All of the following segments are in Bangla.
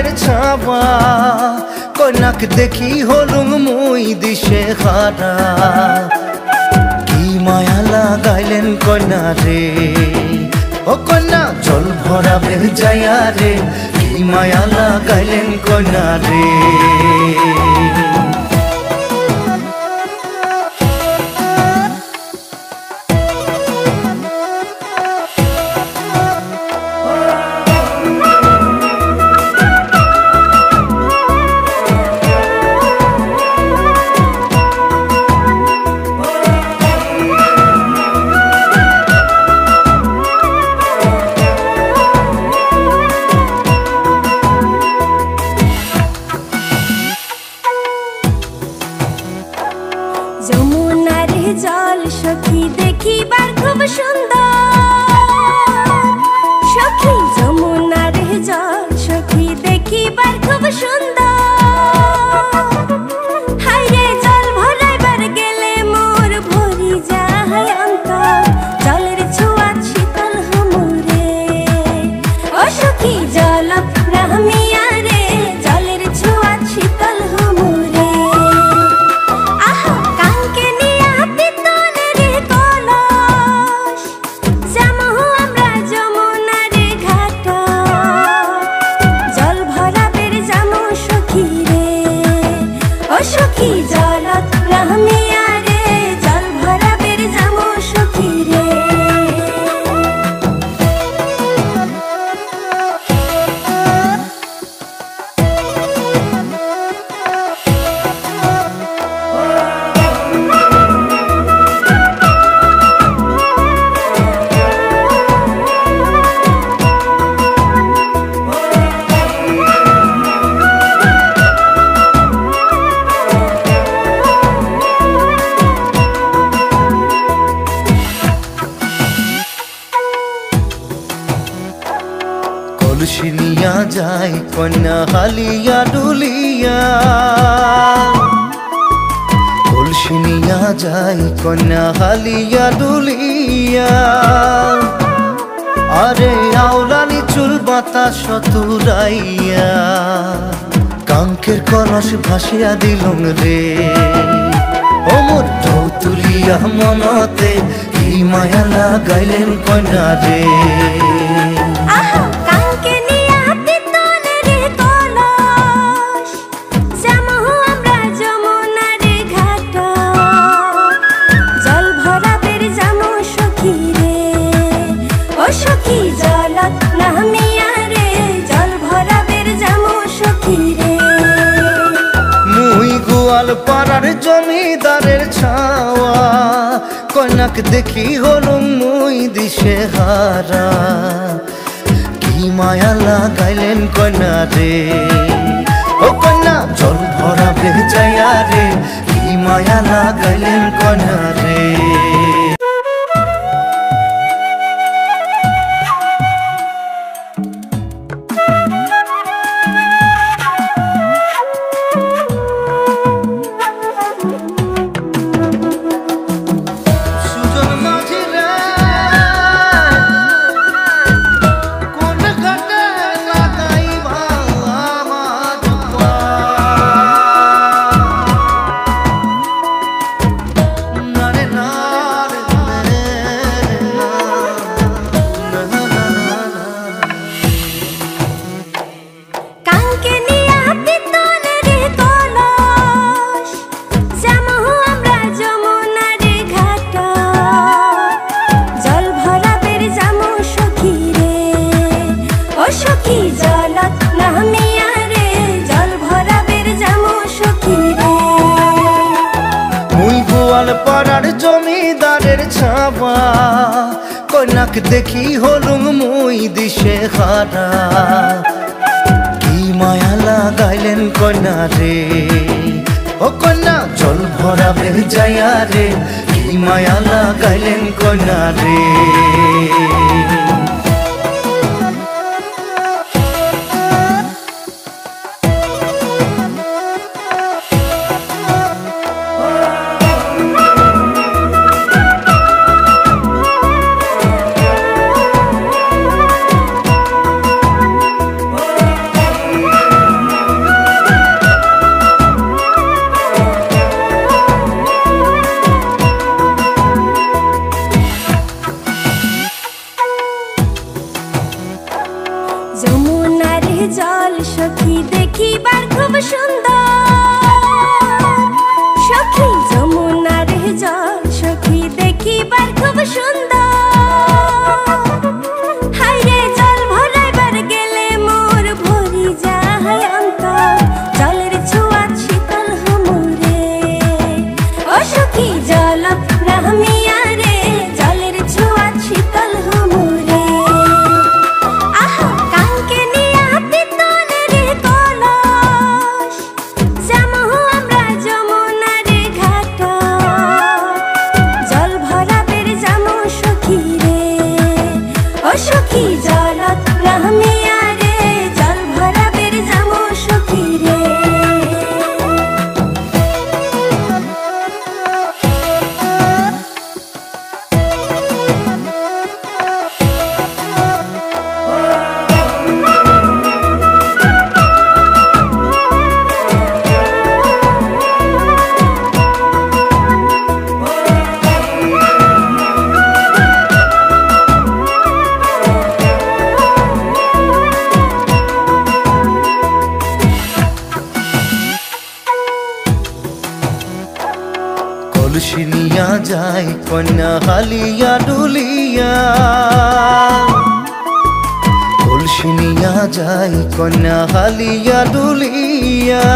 দারের ছাওয়া কন্যাক দেখি হলুম মুই দিশে হারা কি মায়া লাগাইলেন কন্যা রে ও কন্যা জল ভরা বেজায়া রে কি মায়া লাগাইলেন কন্যা রে যমুনার জল সখী দেখিবার খুব সুন্দর সখী যমুনার জল সখী দেখিবার খুব সুন্দর হায়রে জল ভরাইবার গেলে মোর ভরি যায় অন্তর জলের ছোঁয়া শীতল হুমুরে ও সখী জল প্রামিয়া রে জলের ছোঁয়া শীতল হুমুরে সখী জলত রাহমিয়া রে জল ভরা বের যামো সখী রে কলসিনিয়া যায় কন্যা হালিয়া ডুলিয়া কলসিনিয়া যায় কন্যা হালিয়া ডুলিয়া আরে আওলানি চুল বাতাস তুরাইয়া কাঙ্কের কলস ভাসিয়া দিলুম রে ও মোর ঢৌ তুলিয়া মনতে কি মায়া লাগাইলেন কন্যা রে সখী জলত নামিয়া রে জল ভরা বের যামো সখী রে মুই গোয়াল পাড়ার জমিদারের ছাওয়া কন্যাক দেখি হলুম মুই দিশে হারা কি মায়া লাগাইলেন কন্যা রে ও কন্যা জল ভরা বেজায়া রে কি মায়া লাগাইলেন কন্যা রে সখী জলত নামিয়া রে জল ভরা বের যামো সখী রে মুই গোয়াল পাড়ার জমিদারের ছাওয়া কন্যাক দেখি হলুম মুই দিশে হারা কি মায়া লাগাইলেন কন্যা রে ও কন্যা জল ভরা বেজায়া রে কি মায়া লাগাইলেন কন্যা রে দেখিবার খুব সুন্দর সখী যমুনার জল সখী দেখিবার খুব সুন্দর হায়রে জল ভরাইবার গেলে মোর ভরি যায় অন্তর জলের ছোঁয়া শীতল হুমুরে ও সখী জল নামিয়া রে জলের ছোঁয়া শীতল হুমুরে আহা কাঙ্কে নিয়া পিতলের কলস যামু আমরা যমুনার ঘাট জল ভরাবের যামু সখী রে ও সখী জল নামিয়া রে জল ভরাবের যামু সখী রে কলসি নিয়া যায় কন্যা হালিয়া ডুলিয়া কলসি নিয়া যায় কন্যা হালিয়া ডুলিয়া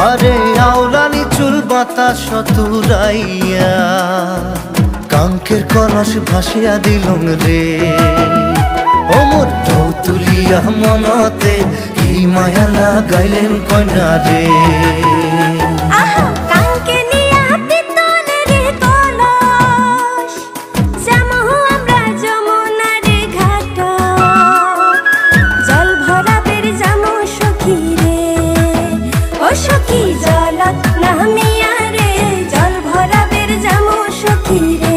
আরে আওলানি চুল বাতাস তুরাইয়া কাঙ্কের কলস ভাসিয়া দিলুম রে ও মোর ঢৌ তুলিয়া মনতে কি মায়া লাগাইলেন কন্যা রে আহা কাঙ্কে নিয়া পিতলের কলস যামু আমরা যমুনার ঘাট জল ভরাবের যামু সখী রে ও সখী জল নামিয়া রে জল ভরাবের যামু সখী রে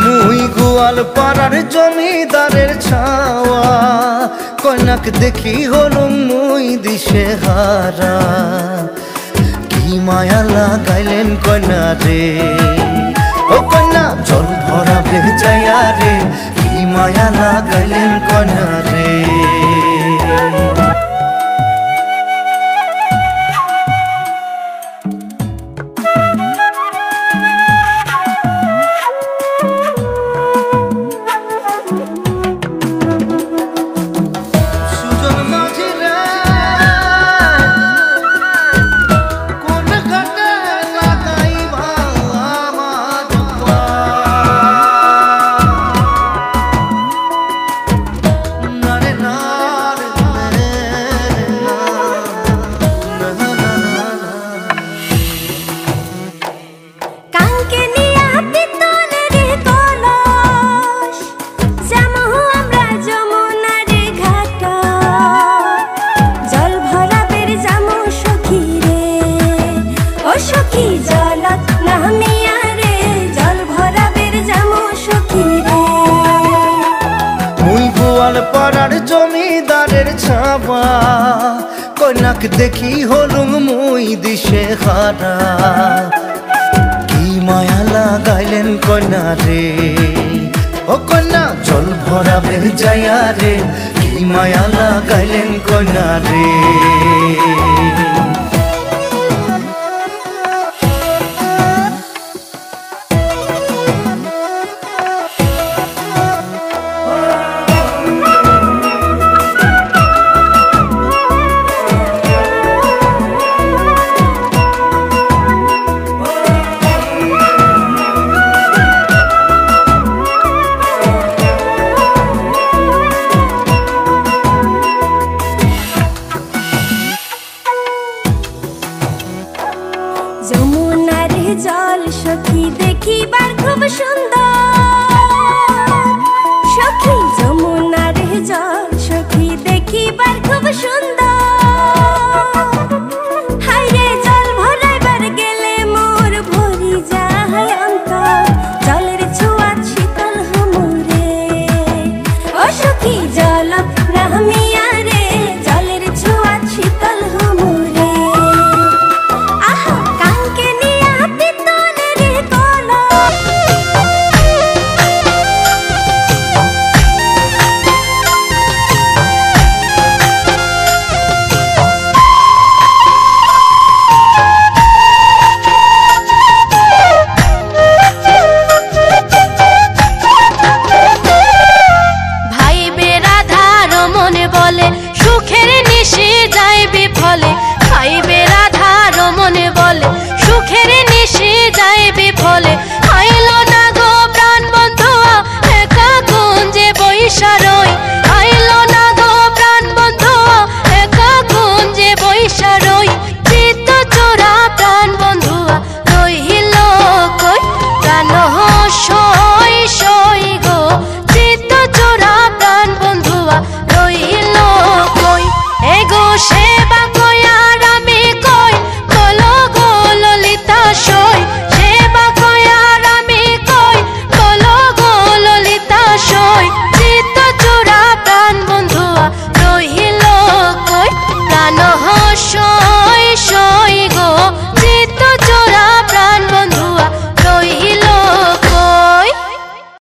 মুই গোয়াল পাড়ার জমিদারের ছাওয়া কন্যাক দেখি হলুম মুই দিশে হারা কি মায়া লাগাইলেন কন্যা রে ও কন্যা জল ভরা ভেজাইয়া রে কি মায়া লাগাইলেন কন্যা রে সুজন মাঝি রে কোন ঘাটে লাগাইবা আমার পা নারে নারে কাঙ্কে নিয়া পিতলের কলস যামু আমরা যমুনার ঘাট জল ভরাবের যামু সখী রে ও সখী জল নামিয়া রে জল ভরাবের যামু সখী রে মুই গোয়াল পাড়ার জমিদারের ছাবা কন্যাক দেখি হলুম মুই দিশে হারা কি মায়া লাগাইলেন কন্যা রে ও কন্যা জল ভরা ভেজাইয়া রে কি মায়া লাগাইলেন কন্যা রে যমুনার জল সখী দেখিবার খুব সুন্দর সখী যমুনার জল সখী দেখিবার খুব সুন্দর হায়রে জল ভরাইবার গেলে মোর ভরি যায় অন্তর জলের ছোঁয়া শীতল হুমুরে ও সখী জল নামিয়া রে জলের ছোঁয়া শীতল হুমুরে আহা কাঙ্কে নিয়া পিতলের কলস বলে সুখের নিশে যায় বিফলে